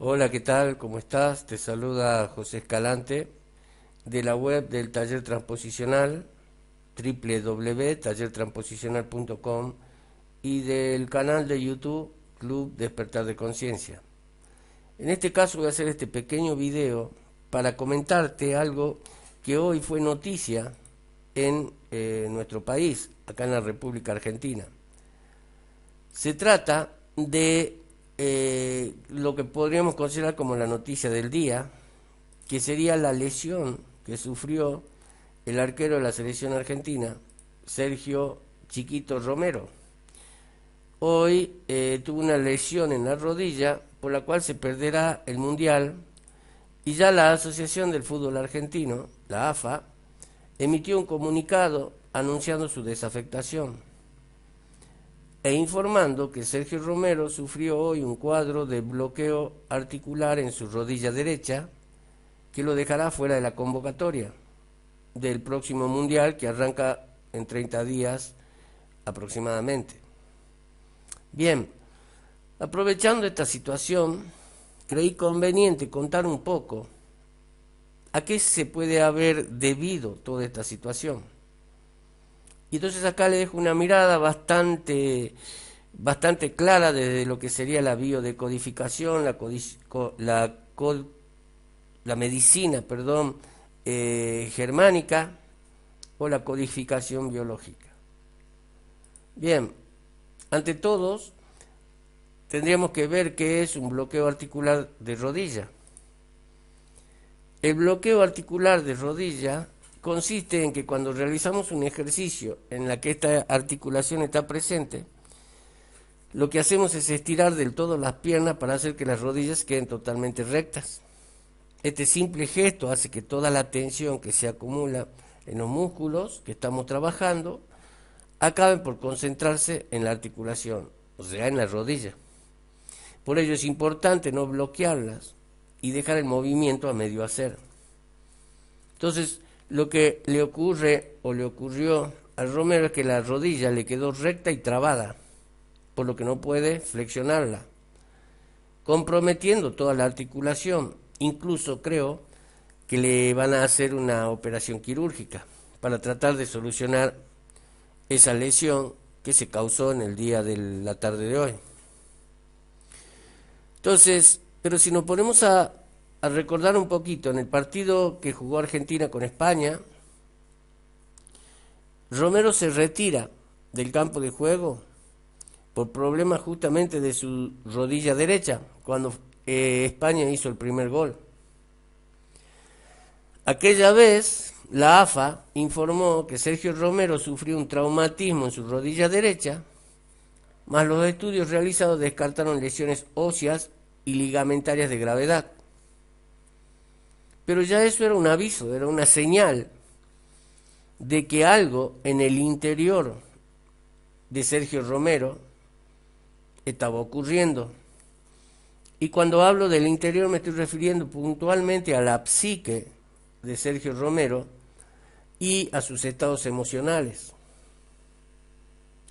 Hola, ¿qué tal? ¿Cómo estás? Te saluda José Escalante de la web del Taller Transposicional www.tallertransposicional.com y del canal de YouTube Club Despertar de Conciencia. En este caso voy a hacer este pequeño video para comentarte algo que hoy fue noticia en nuestro país, acá en la República Argentina. Se trata de lo que podríamos considerar como la noticia del día, que sería la lesión que sufrió el arquero de la selección argentina, Sergio Chiquito Romero. Hoy tuvo una lesión en la rodilla por la cual se perderá el Mundial y ya la Asociación del Fútbol Argentino, la AFA, emitió un comunicado anunciando su desafectación e informando que Sergio Romero sufrió hoy un cuadro de bloqueo articular en su rodilla derecha que lo dejará fuera de la convocatoria del próximo Mundial que arranca en 30 días aproximadamente. Bien, aprovechando esta situación, creí conveniente contar un poco a qué se puede haber debido toda esta situación. Y entonces acá le dejo una mirada bastante clara desde lo que sería la biodecodificación, la medicina, germánica o la codificación biológica. Bien, ante todos tendríamos que ver qué es un bloqueo articular de rodilla. El bloqueo articular de rodilla consiste en que cuando realizamos un ejercicio en la que esta articulación está presente, lo que hacemos es estirar del todo las piernas para hacer que las rodillas queden totalmente rectas. Este simple gesto hace que toda la tensión que se acumula en los músculos que estamos trabajando acabe por concentrarse en la articulación, o sea, en la rodilla. Por ello es importante no bloquearlas y dejar el movimiento a medio hacer. Entonces, lo que le ocurre o le ocurrió al Romero es que la rodilla le quedó recta y trabada, por lo que no puede flexionarla, comprometiendo toda la articulación. Incluso creo que le van a hacer una operación quirúrgica para tratar de solucionar esa lesión que se causó en el día de la tarde de hoy. Entonces, pero si nos ponemos a recordar un poquito, en el partido que jugó Argentina con España, Romero se retira del campo de juego por problemas justamente de su rodilla derecha, cuando España hizo el primer gol. Aquella vez, la AFA informó que Sergio Romero sufrió un traumatismo en su rodilla derecha, mas los estudios realizados descartaron lesiones óseas y ligamentarias de gravedad. Pero ya eso era un aviso, era una señal de que algo en el interior de Sergio Romero estaba ocurriendo. Y cuando hablo del interior me estoy refiriendo puntualmente a la psique de Sergio Romero y a sus estados emocionales.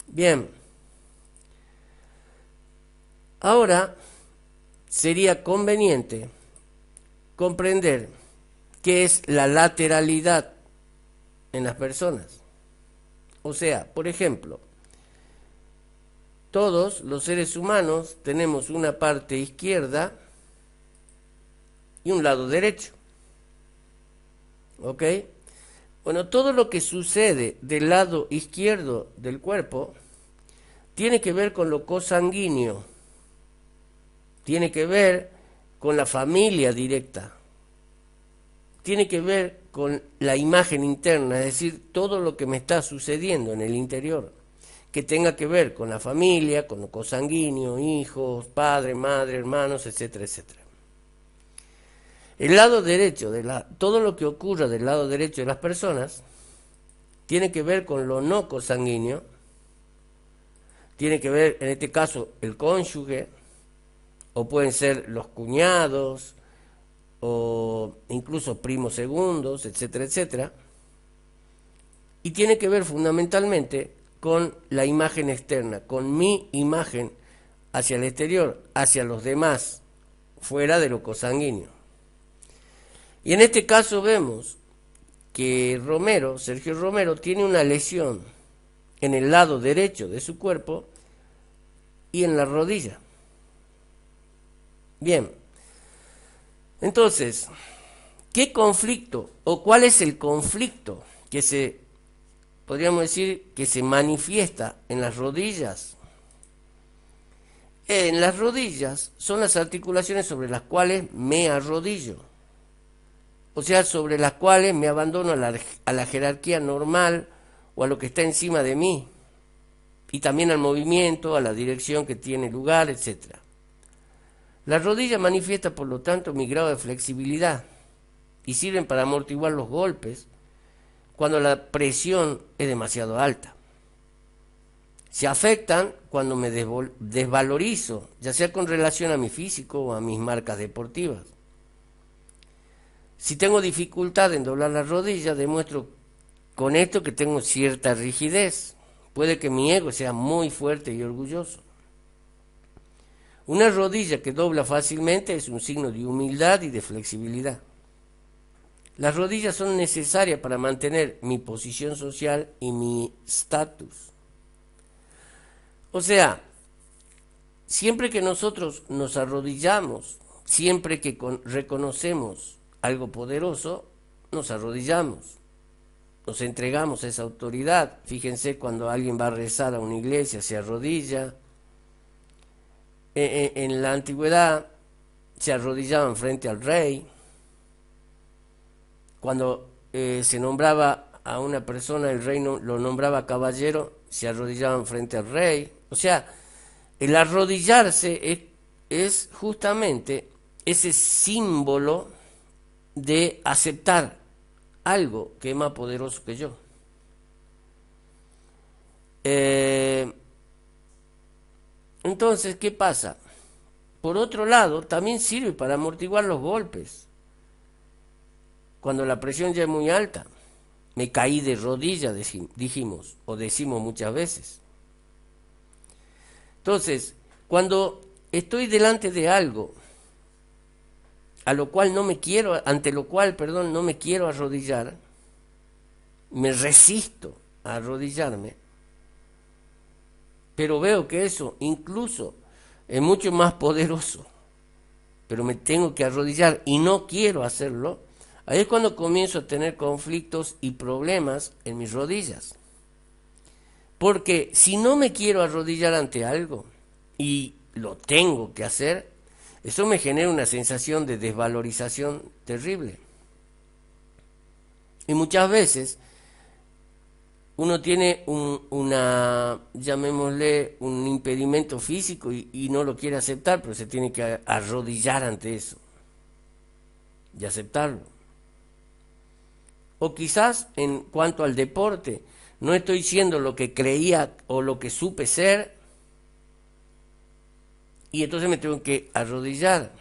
Bien, ahora sería conveniente comprender qué es la lateralidad en las personas. O sea, por ejemplo, todos los seres humanos tenemos una parte izquierda y un lado derecho. ¿Ok? Bueno, todo lo que sucede del lado izquierdo del cuerpo tiene que ver con lo consanguíneo, tiene que ver con la familia directa, tiene que ver con la imagen interna, es decir, todo lo que me está sucediendo en el interior, que tenga que ver con la familia, con lo consanguíneo, hijos, padre, madre, hermanos, etcétera, etcétera. El lado derecho, todo lo que ocurra del lado derecho de las personas, tiene que ver con lo no consanguíneo, tiene que ver, en este caso, el cónyuge, o pueden ser los cuñados, o incluso primos segundos, etcétera, etcétera, y tiene que ver fundamentalmente con la imagen externa, con mi imagen hacia el exterior, hacia los demás, fuera de lo cosanguíneo. Y en este caso vemos que Sergio Romero, tiene una lesión en el lado derecho de su cuerpo y en la rodilla. Bien, entonces, ¿qué conflicto o cuál es el conflicto que podríamos decir, que se manifiesta en las rodillas? En las rodillas son las articulaciones sobre las cuales me arrodillo, o sea, sobre las cuales me abandono a la jerarquía normal o a lo que está encima de mí, y también al movimiento, a la dirección que tiene lugar, etc. La rodilla manifiesta, por lo tanto, mi grado de flexibilidad y sirven para amortiguar los golpes cuando la presión es demasiado alta. Se afectan cuando me desvalorizo, ya sea con relación a mi físico o a mis marcas deportivas. Si tengo dificultad en doblar la rodilla, demuestro con esto que tengo cierta rigidez. Puede que mi ego sea muy fuerte y orgulloso. Una rodilla que dobla fácilmente es un signo de humildad y de flexibilidad. Las rodillas son necesarias para mantener mi posición social y mi estatus. O sea, siempre que nosotros nos arrodillamos, siempre que reconocemos algo poderoso, nos arrodillamos, nos entregamos a esa autoridad. Fíjense, cuando alguien va a rezar a una iglesia, se arrodilla. En la antigüedad se arrodillaban frente al rey. Cuando se nombraba a una persona, el rey lo nombraba caballero, se arrodillaban frente al rey. O sea, el arrodillarse es justamente ese símbolo de aceptar algo que es más poderoso que yo. Entonces, ¿qué pasa? Por otro lado, también sirve para amortiguar los golpes. Cuando la presión ya es muy alta, me caí de rodillas, dijimos, o decimos muchas veces. Entonces, cuando estoy delante de algo ante lo cual, no me quiero arrodillar, me resisto a arrodillarme, pero veo que eso incluso es mucho más poderoso, pero me tengo que arrodillar y no quiero hacerlo. Ahí es cuando comienzo a tener conflictos y problemas en mis rodillas. Porque si no me quiero arrodillar ante algo y lo tengo que hacer, eso me genera una sensación de desvalorización terrible. Y muchas veces uno tiene llamémosle, un impedimento físico y no lo quiere aceptar, pero se tiene que arrodillar ante eso y aceptarlo. O quizás en cuanto al deporte, no estoy siendo lo que creía o lo que supe ser, y entonces me tengo que arrodillar.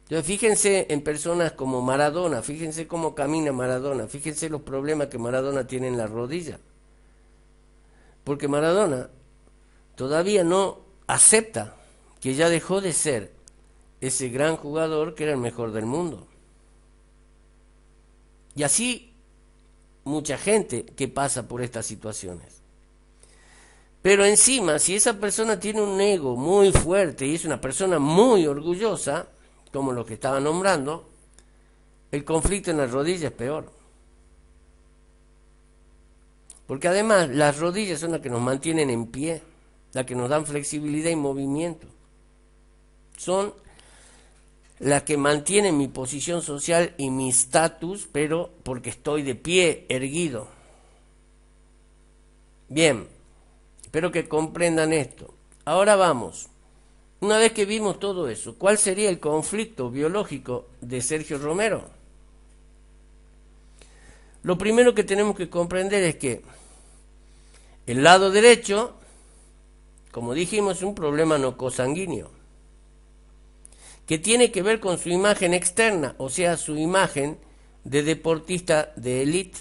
Entonces fíjense en personas como Maradona, fíjense cómo camina Maradona, fíjense los problemas que Maradona tiene en la rodilla. Porque Maradona todavía no acepta que ya dejó de ser ese gran jugador que era el mejor del mundo. Y así mucha gente que pasa por estas situaciones. Pero encima, si esa persona tiene un ego muy fuerte y es una persona muy orgullosa, como los que estaba nombrando, el conflicto en las rodillas es peor. Porque además las rodillas son las que nos mantienen en pie, las que nos dan flexibilidad y movimiento. Son las que mantienen mi posición social y mi estatus, pero porque estoy de pie, erguido. Bien, espero que comprendan esto. Ahora vamos. Una vez que vimos todo eso, ¿cuál sería el conflicto biológico de Sergio Romero? Lo primero que tenemos que comprender es que el lado derecho, como dijimos, es un problema no cosanguíneo, que tiene que ver con su imagen externa, o sea, su imagen de deportista de élite.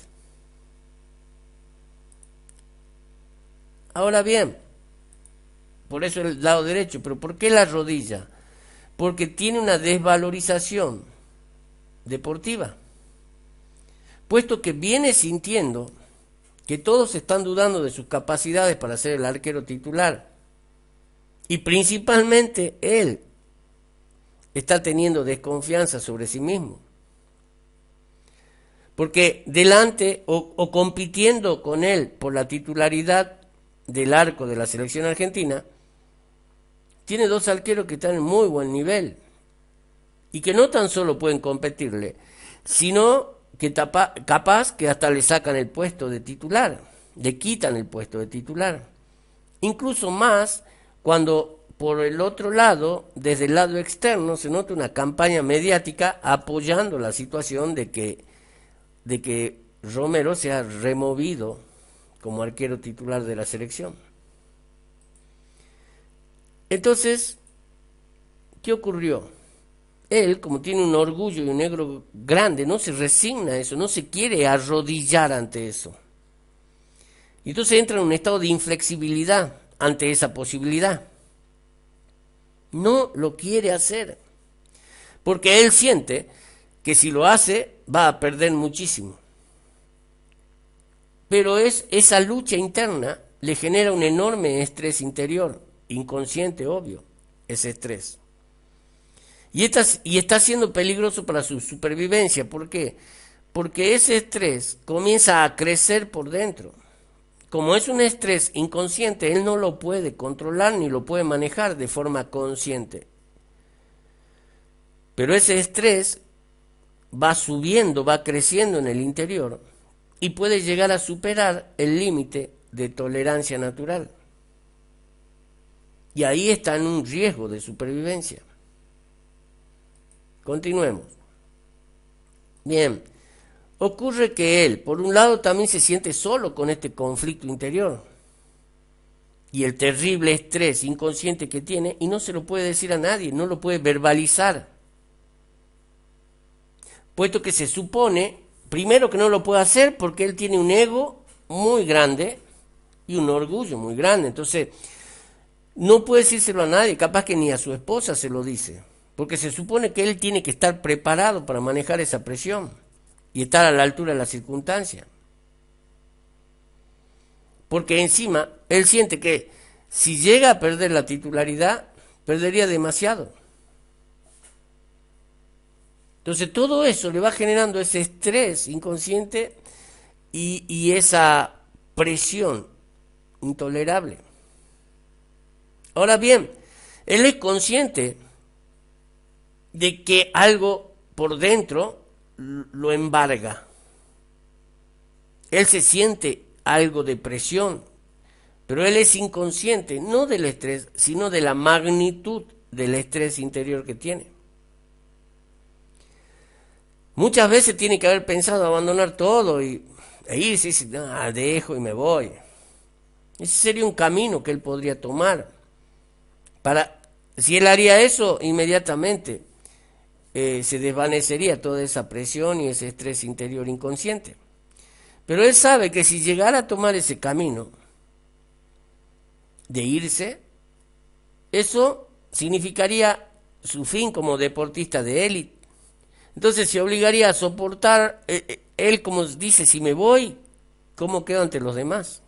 Ahora bien, por eso el lado derecho, pero ¿por qué la rodilla? porque tiene una desvalorización deportiva, puesto que viene sintiendo que todos están dudando de sus capacidades para ser el arquero titular, y principalmente él está teniendo desconfianza sobre sí mismo, porque delante o compitiendo con él por la titularidad del arco de la selección argentina, tiene dos arqueros que están en muy buen nivel y que no tan solo pueden competirle, sino que capaz que hasta le sacan el puesto de titular, le quitan el puesto de titular. Incluso más cuando por el otro lado, desde el lado externo, se nota una campaña mediática apoyando la situación de que Romero sea removido como arquero titular de la selección. Entonces, ¿qué ocurrió? Él, como tiene un orgullo y un ego grande, no se resigna a eso, no se quiere arrodillar ante eso. Y entonces entra en un estado de inflexibilidad ante esa posibilidad. No lo quiere hacer, porque él siente que si lo hace va a perder muchísimo. Pero esa lucha interna le genera un enorme estrés interior, inconsciente, obvio, ese estrés. Y está siendo peligroso para su supervivencia. ¿Por qué? Porque ese estrés comienza a crecer por dentro. Como es un estrés inconsciente, él no lo puede controlar ni lo puede manejar de forma consciente. Pero ese estrés va subiendo, va creciendo en el interior y puede llegar a superar el límite de tolerancia natural. Y ahí está en un riesgo de supervivencia. Continuemos. Bien, ocurre que él, por un lado, también se siente solo con este conflicto interior y el terrible estrés inconsciente que tiene, y no se lo puede decir a nadie, no lo puede verbalizar, puesto que se supone, primero, que no lo puede hacer porque él tiene un ego muy grande y un orgullo muy grande. Entonces no puede decírselo a nadie, capaz que ni a su esposa se lo dice, porque se supone que él tiene que estar preparado para manejar esa presión y estar a la altura de la circunstancia. Porque encima él siente que si llega a perder la titularidad, perdería demasiado. Entonces todo eso le va generando ese estrés inconsciente y esa presión intolerable. Ahora bien, él es consciente de que algo por dentro lo embarga. Él se siente algo de presión, pero él es inconsciente, no del estrés, sino de la magnitud del estrés interior que tiene. Muchas veces tiene que haber pensado abandonar todo e irse y decir, no, dejo y me voy. Ese sería un camino que él podría tomar. Si él haría eso, inmediatamente se desvanecería toda esa presión y ese estrés interior inconsciente. Pero él sabe que si llegara a tomar ese camino de irse, eso significaría su fin como deportista de élite. Entonces se obligaría a soportar, él como dice, si me voy, ¿cómo quedo ante los demás?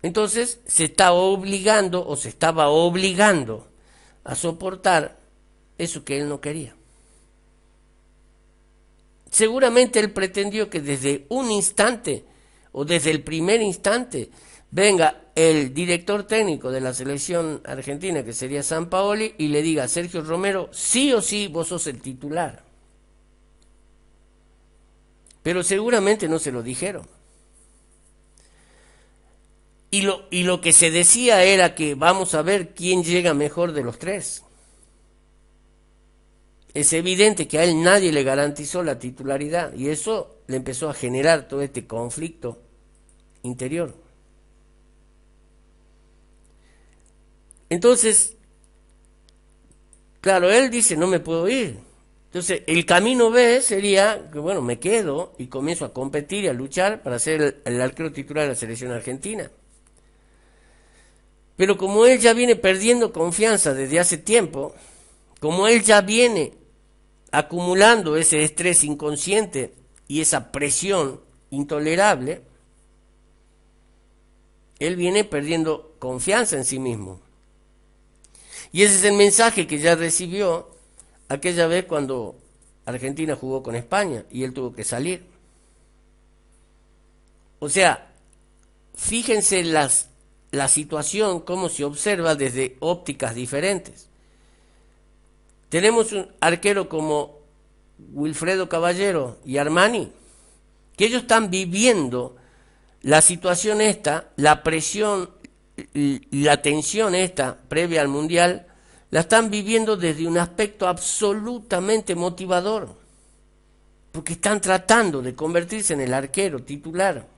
Entonces se está obligando o se estaba obligando a soportar eso que él no quería. Seguramente él pretendió que desde un instante o desde el primer instante venga el director técnico de la selección argentina, que sería Sampaoli, y le diga a Sergio Romero, sí o sí vos sos el titular. Pero seguramente no se lo dijeron. Y lo que se decía era que vamos a ver quién llega mejor de los tres. Es evidente que a él nadie le garantizó la titularidad y eso le empezó a generar todo este conflicto interior. Entonces, claro, él dice, no me puedo ir. Entonces, el camino B sería que, bueno, me quedo y comienzo a competir y a luchar para ser el arquero titular de la selección argentina. Pero como él ya viene perdiendo confianza desde hace tiempo, como él ya viene acumulando ese estrés inconsciente y esa presión intolerable, él viene perdiendo confianza en sí mismo. Y ese es el mensaje que ya recibió aquella vez cuando Argentina jugó con España y él tuvo que salir. O sea, fíjense la situación, cómo se observa desde ópticas diferentes. Tenemos un arquero como Wilfredo Caballero y Armani, que ellos están viviendo la situación esta, la presión y la tensión esta previa al Mundial, la están viviendo desde un aspecto absolutamente motivador, porque están tratando de convertirse en el arquero titular.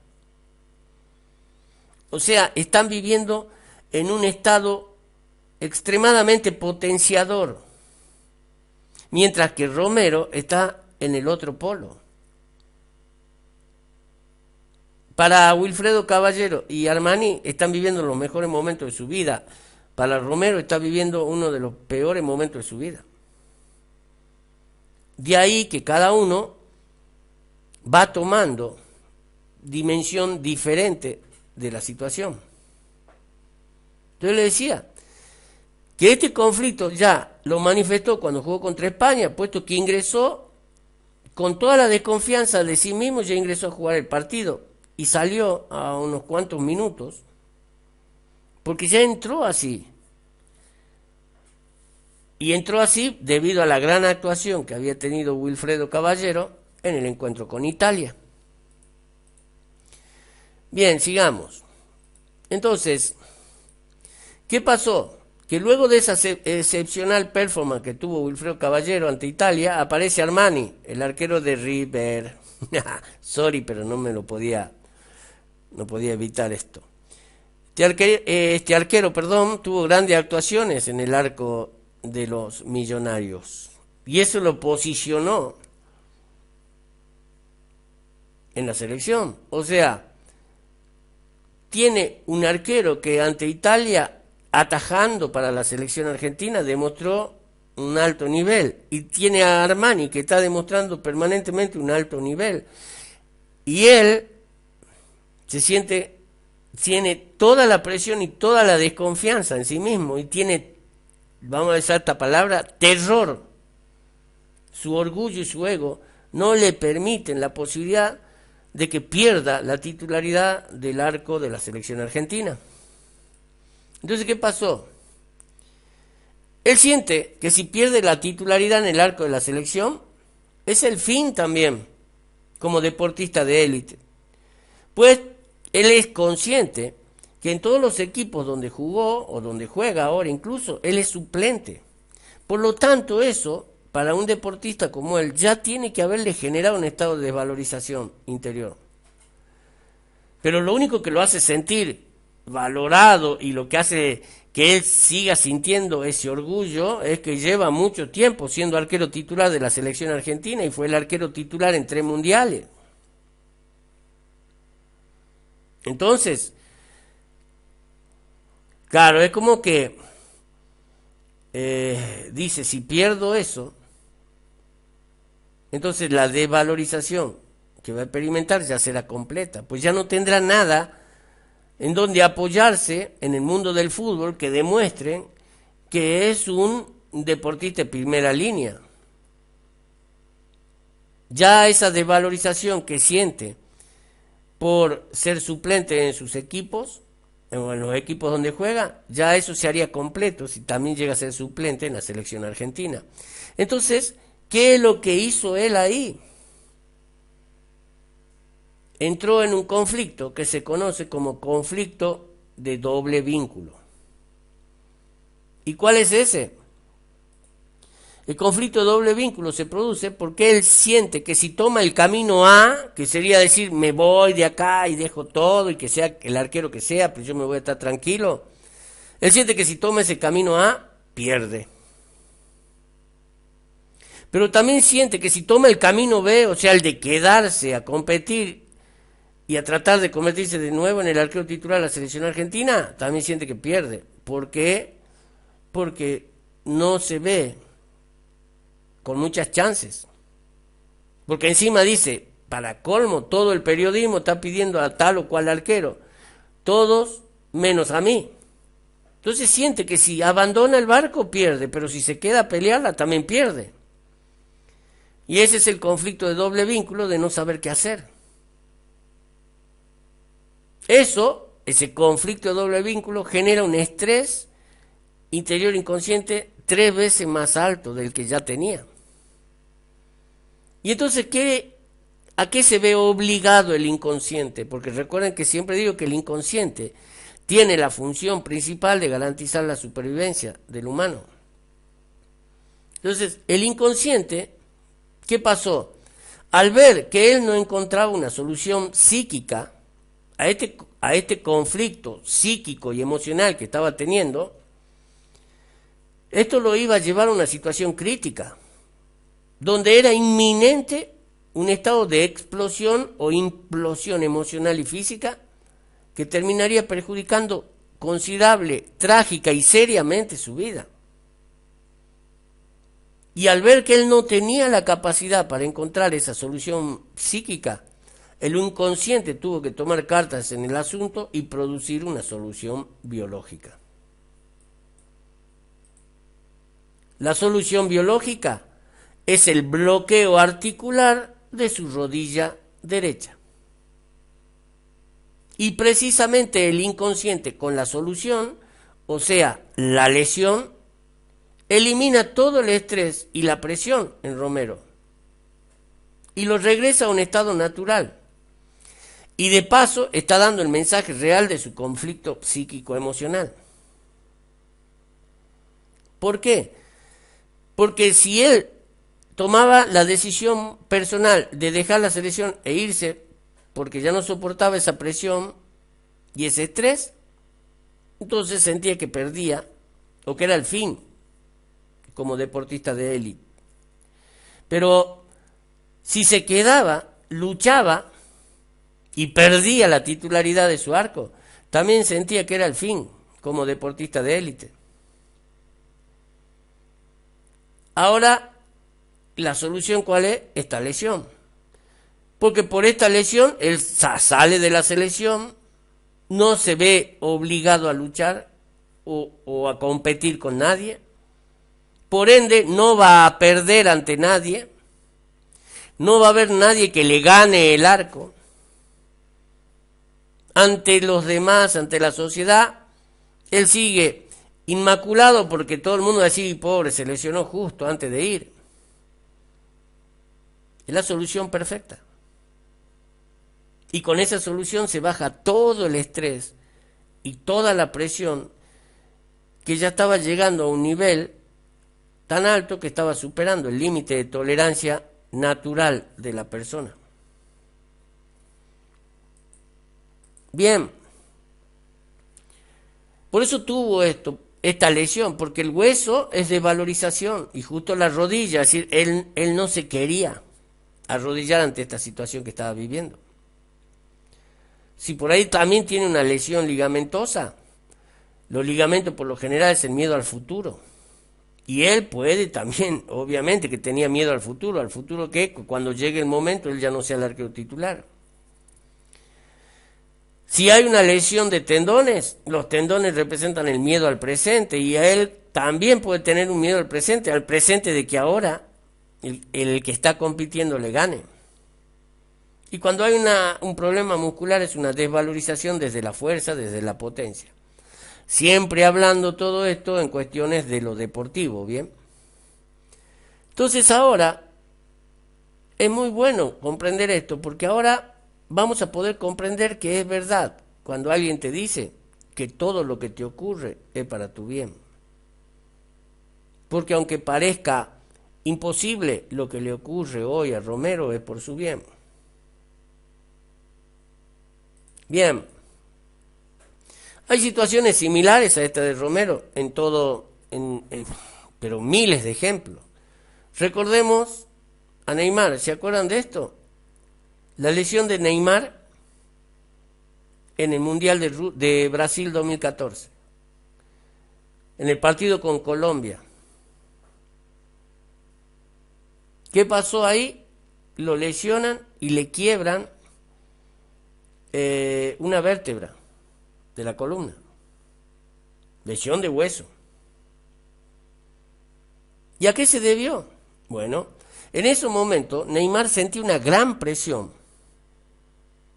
O sea, están viviendo en un estado extremadamente potenciador, mientras que Romero está en el otro polo. Para Wilfredo Caballero y Armani están viviendo los mejores momentos de su vida. Para Romero está viviendo uno de los peores momentos de su vida. De ahí que cada uno va tomando dimensión diferente de la situación. Entonces le decía que este conflicto ya lo manifestó cuando jugó contra España, puesto que ingresó con toda la desconfianza de sí mismo, ya ingresó a jugar el partido y salió a unos cuantos minutos, porque ya entró así. Y entró así debido a la gran actuación que había tenido Wilfredo Caballero en el encuentro con Italia. Bien, sigamos. Entonces, ¿qué pasó? Que luego de esa excepcional performance que tuvo Wilfredo Caballero ante Italia, aparece Armani, el arquero de River. Sorry, pero no podía evitar esto. Este arquero, tuvo grandes actuaciones en el arco de los Millonarios. Y eso lo posicionó en la selección. O sea, tiene un arquero que ante Italia, atajando para la selección argentina, demostró un alto nivel. Y tiene a Armani, que está demostrando permanentemente un alto nivel. Y él tiene toda la presión y toda la desconfianza en sí mismo. Y tiene, vamos a usar esta palabra, terror. Su orgullo y su ego no le permiten la posibilidad de que pierda la titularidad del arco de la selección argentina. Entonces, ¿qué pasó? Él siente que si pierde la titularidad en el arco de la selección, es el fin también, como deportista de élite. Pues él es consciente que en todos los equipos donde jugó o donde juega ahora incluso, él es suplente. Por lo tanto, eso, para un deportista como él, ya tiene que haberle generado un estado de desvalorización interior. Pero lo único que lo hace sentir valorado y lo que hace que él siga sintiendo ese orgullo es que lleva mucho tiempo siendo arquero titular de la selección argentina y fue el arquero titular en 3 mundiales. Entonces, claro, es como que dice, si pierdo eso, entonces la desvalorización que va a experimentar ya será completa, pues ya no tendrá nada en donde apoyarse en el mundo del fútbol que demuestren que es un deportista de primera línea. Ya esa desvalorización que siente por ser suplente en sus equipos, en los equipos donde juega, ya eso se haría completo si también llega a ser suplente en la selección argentina. Entonces, ¿qué es lo que hizo él ahí? Entró en un conflicto que se conoce como conflicto de doble vínculo. ¿Y cuál es ese? El conflicto de doble vínculo se produce porque él siente que si toma el camino A, que sería decir, me voy de acá y dejo todo y que sea el arquero que sea, pero yo me voy a estar tranquilo, él siente que si toma ese camino A, pierde. Pero también siente que si toma el camino B, o sea, el de quedarse a competir y a tratar de convertirse de nuevo en el arquero titular de la selección argentina, también siente que pierde. ¿Por qué? Porque no se ve con muchas chances. Porque encima dice, para colmo, todo el periodismo está pidiendo a tal o cual arquero. Todos menos a mí. Entonces siente que si abandona el barco pierde, pero si se queda a pelearla también pierde. Y ese es el conflicto de doble vínculo de no saber qué hacer. Ese conflicto de doble vínculo genera un estrés interior inconsciente 3 veces más alto del que ya tenía. Y entonces, ¿a qué se ve obligado el inconsciente? Porque recuerden que siempre digo que el inconsciente tiene la función principal de garantizar la supervivencia del humano. Entonces, el inconsciente, ¿qué pasó? Al ver que él no encontraba una solución psíquica a este conflicto psíquico y emocional que estaba teniendo, esto lo iba a llevar a una situación crítica, donde era inminente un estado de explosión o implosión emocional y física que terminaría perjudicando considerable, trágica y seriamente su vida. Y al ver que él no tenía la capacidad para encontrar esa solución psíquica, el inconsciente tuvo que tomar cartas en el asunto y producir una solución biológica. La solución biológica es el bloqueo articular de su rodilla derecha. Y precisamente el inconsciente con la solución, o sea, la lesión, elimina todo el estrés y la presión en Romero y lo regresa a un estado natural. Y de paso está dando el mensaje real de su conflicto psíquico-emocional. ¿Por qué? Porque si él tomaba la decisión personal de dejar la selección e irse porque ya no soportaba esa presión y ese estrés, entonces sentía que perdía o que era el fin como deportista de élite. Pero si se quedaba, luchaba y perdía la titularidad de su arco, también sentía que era el fin como deportista de élite. Ahora, la solución ¿cuál es? Esta lesión. Porque por esta lesión él sale de la selección, no se ve obligado a luchar o a competir con nadie, por ende no va a perder ante nadie, no va a haber nadie que le gane el arco. Ante los demás, ante la sociedad, él sigue inmaculado porque todo el mundo va a decir, pobre, se lesionó justo antes de ir. Es la solución perfecta. Y con esa solución se baja todo el estrés y toda la presión que ya estaba llegando a un nivel tan alto que estaba superando el límite de tolerancia natural de la persona. Bien, por eso tuvo esta lesión, porque el hueso es de valorización y justo la rodilla, es decir, él no se quería arrodillar ante esta situación que estaba viviendo. Si por ahí también tiene una lesión ligamentosa, los ligamentos por lo general es el miedo al futuro. Y él puede también, obviamente que tenía miedo al futuro que cuando llegue el momento él ya no sea el arquero titular. Si hay una lesión de tendones, los tendones representan el miedo al presente y a él también puede tener un miedo al presente de que ahora el que está compitiendo le gane. Y cuando hay un problema muscular es una desvalorización desde la fuerza, desde la potencia. Siempre hablando todo esto en cuestiones de lo deportivo, ¿bien? Entonces ahora es muy bueno comprender esto, porque ahora vamos a poder comprender que es verdad cuando alguien te dice que todo lo que te ocurre es para tu bien. Porque aunque parezca imposible, lo que le ocurre hoy a Romero es por su bien. Bien, hay situaciones similares a esta de Romero pero miles de ejemplos. Recordemos a Neymar, ¿se acuerdan de esto? La lesión de Neymar en el Mundial de Brasil 2014. en el partido con Colombia. ¿Qué pasó ahí? Lo lesionan y le quiebran una vértebra de la columna. Lesión de hueso. ¿Y a qué se debió? Bueno, en ese momento Neymar sentía una gran presión,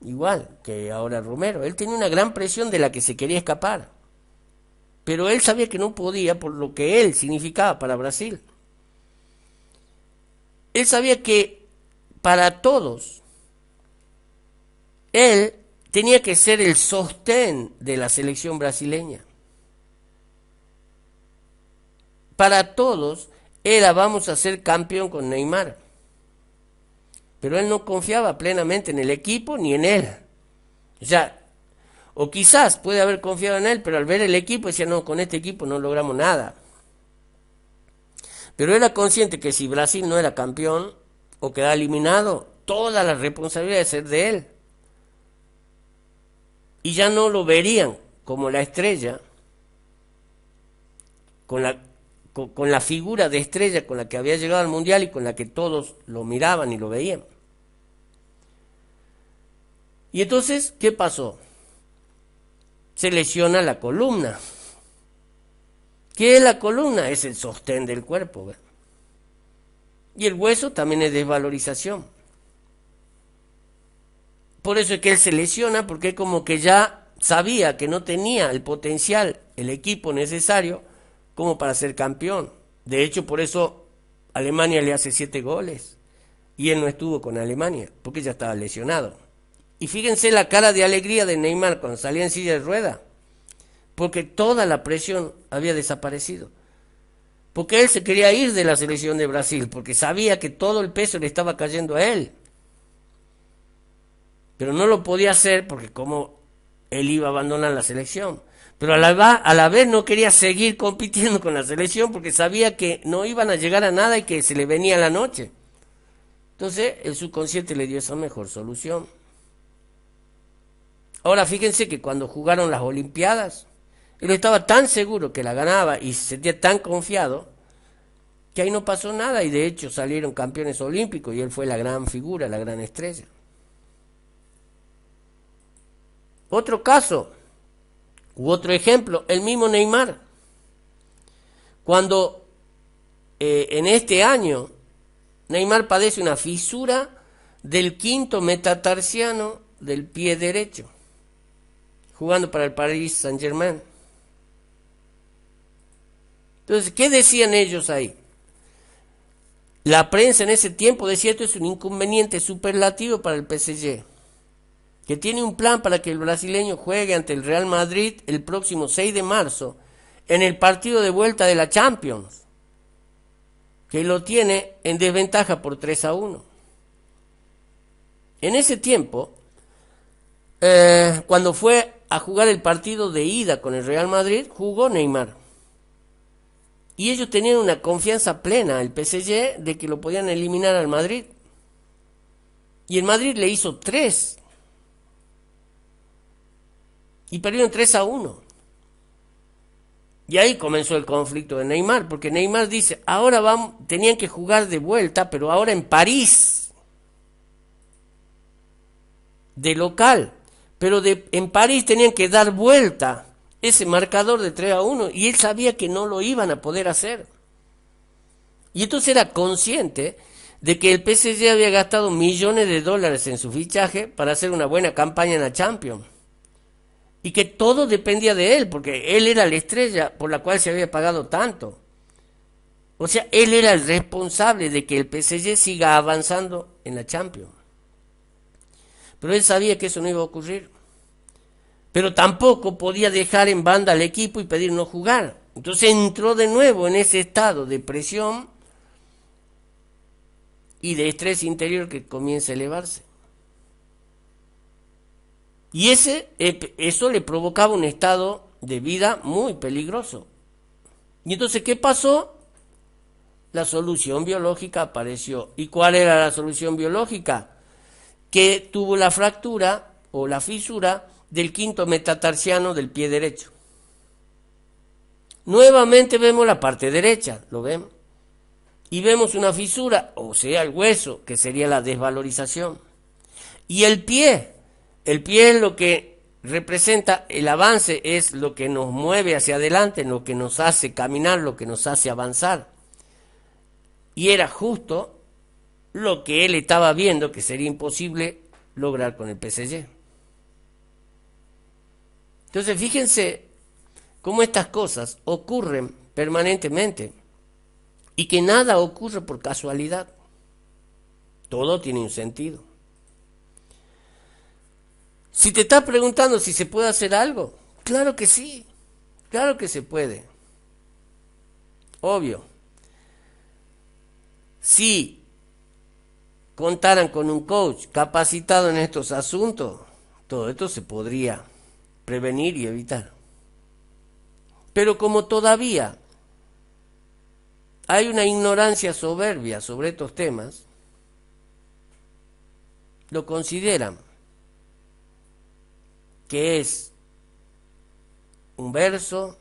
igual que ahora Romero. Él tenía una gran presión de la que se quería escapar, pero él sabía que no podía por lo que él significaba para Brasil. Él sabía que para todos él tenía que ser el sostén de la selección brasileña. Para todos era vamos a ser campeón con Neymar. Pero él no confiaba plenamente en el equipo ni en él. O sea, o quizás puede haber confiado en él, pero al ver el equipo decía, no, con este equipo no logramos nada. Pero era consciente que si Brasil no era campeón o quedaba eliminado, toda la responsabilidad de ser de él. Y ya no lo verían como la estrella, con la figura de estrella con la que había llegado al Mundial y con la que todos lo miraban y lo veían. Y entonces, ¿qué pasó? Se lesiona la columna. ¿Qué es la columna? Es el sostén del cuerpo, ¿verdad? Y el hueso también es desvalorización. Por eso es que él se lesiona, porque como que ya sabía que no tenía el potencial, el equipo necesario como para ser campeón. De hecho, por eso Alemania le hace 7 goles y él no estuvo con Alemania, porque ya estaba lesionado. Y fíjense la cara de alegría de Neymar cuando salía en silla de rueda, porque toda la presión había desaparecido. Porque él se quería ir de la selección de Brasil, porque sabía que todo el peso le estaba cayendo a él. Pero no lo podía hacer porque como él iba a abandonar la selección. Pero a la vez no quería seguir compitiendo con la selección porque sabía que no iban a llegar a nada y que se le venía la noche. Entonces el subconsciente le dio esa mejor solución. Ahora fíjense que cuando jugaron las Olimpiadas, él estaba tan seguro que la ganaba y se sentía tan confiado que ahí no pasó nada y de hecho salieron campeones olímpicos y él fue la gran figura, la gran estrella. Otro caso, u otro ejemplo, el mismo Neymar. Cuando en este año Neymar padece una fisura del quinto metatarsiano del pie derecho, jugando para el Paris Saint-Germain. Entonces, ¿qué decían ellos ahí? La prensa en ese tiempo decía esto es un inconveniente superlativo para el PSG, que tiene un plan para que el brasileño juegue ante el Real Madrid el próximo 6 de marzo en el partido de vuelta de la Champions, que lo tiene en desventaja por 3-1. En ese tiempo, cuando fue a jugar el partido de ida con el Real Madrid, jugó Neymar. Y ellos tenían una confianza plena, el PSG, de que lo podían eliminar al Madrid. Y el Madrid le hizo 3. Y perdieron 3-1. Y ahí comenzó el conflicto de Neymar, porque Neymar dice, ahora tenían que jugar de vuelta, pero ahora en París, de local. Pero en París tenían que dar vuelta ese marcador de 3-1 y él sabía que no lo iban a poder hacer. Y entonces era consciente de que el PSG había gastado millones de dólares en su fichaje para hacer una buena campaña en la Champions. Y que todo dependía de él, porque él era la estrella por la cual se había pagado tanto. O sea, él era el responsable de que el PSG siga avanzando en la Champions. Pero él sabía que eso no iba a ocurrir. Pero tampoco podía dejar en banda al equipo y pedir no jugar. Entonces entró de nuevo en ese estado de presión y de estrés interior que comienza a elevarse. Y eso le provocaba un estado de vida muy peligroso. Y entonces, ¿qué pasó? La solución biológica apareció. ¿Y cuál era la solución biológica? Que tuvo la fractura o la fisura del quinto metatarsiano del pie derecho. nuevamente vemos la parte derecha, ¿lo ven? Y vemos una fisura, o sea, el hueso, que sería la desvalorización. Y el pie es lo que representa el avance, es lo que nos mueve hacia adelante, lo que nos hace caminar, lo que nos hace avanzar. Y era justo lo que él estaba viendo que sería imposible lograr con el PSG. Entonces, fíjense cómo estas cosas ocurren permanentemente y que nada ocurre por casualidad. Todo tiene un sentido. Si te estás preguntando si se puede hacer algo, claro que sí, claro que se puede. Obvio. Si contaran con un coach capacitado en estos asuntos, todo esto se podría prevenir y evitar. Pero como todavía hay una ignorancia soberbia sobre estos temas, lo consideran que es un verso,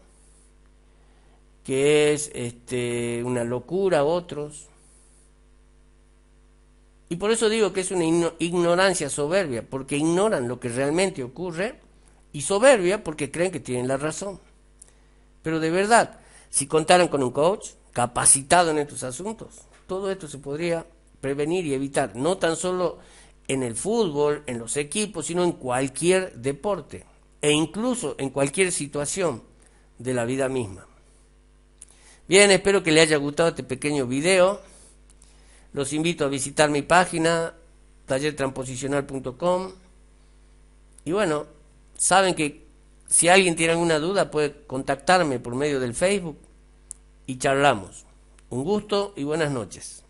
que es una locura a otros. Y por eso digo que es una ignorancia soberbia, porque ignoran lo que realmente ocurre, y soberbia porque creen que tienen la razón. Pero de verdad, si contaran con un coach capacitado en estos asuntos, todo esto se podría prevenir y evitar, no tan solo en el fútbol, en los equipos, sino en cualquier deporte e incluso en cualquier situación de la vida misma. Bien, espero que les haya gustado este pequeño video. Los invito a visitar mi página tallertransposicional.com y bueno, saben que si alguien tiene alguna duda puede contactarme por medio del Facebook y charlamos. Un gusto y buenas noches.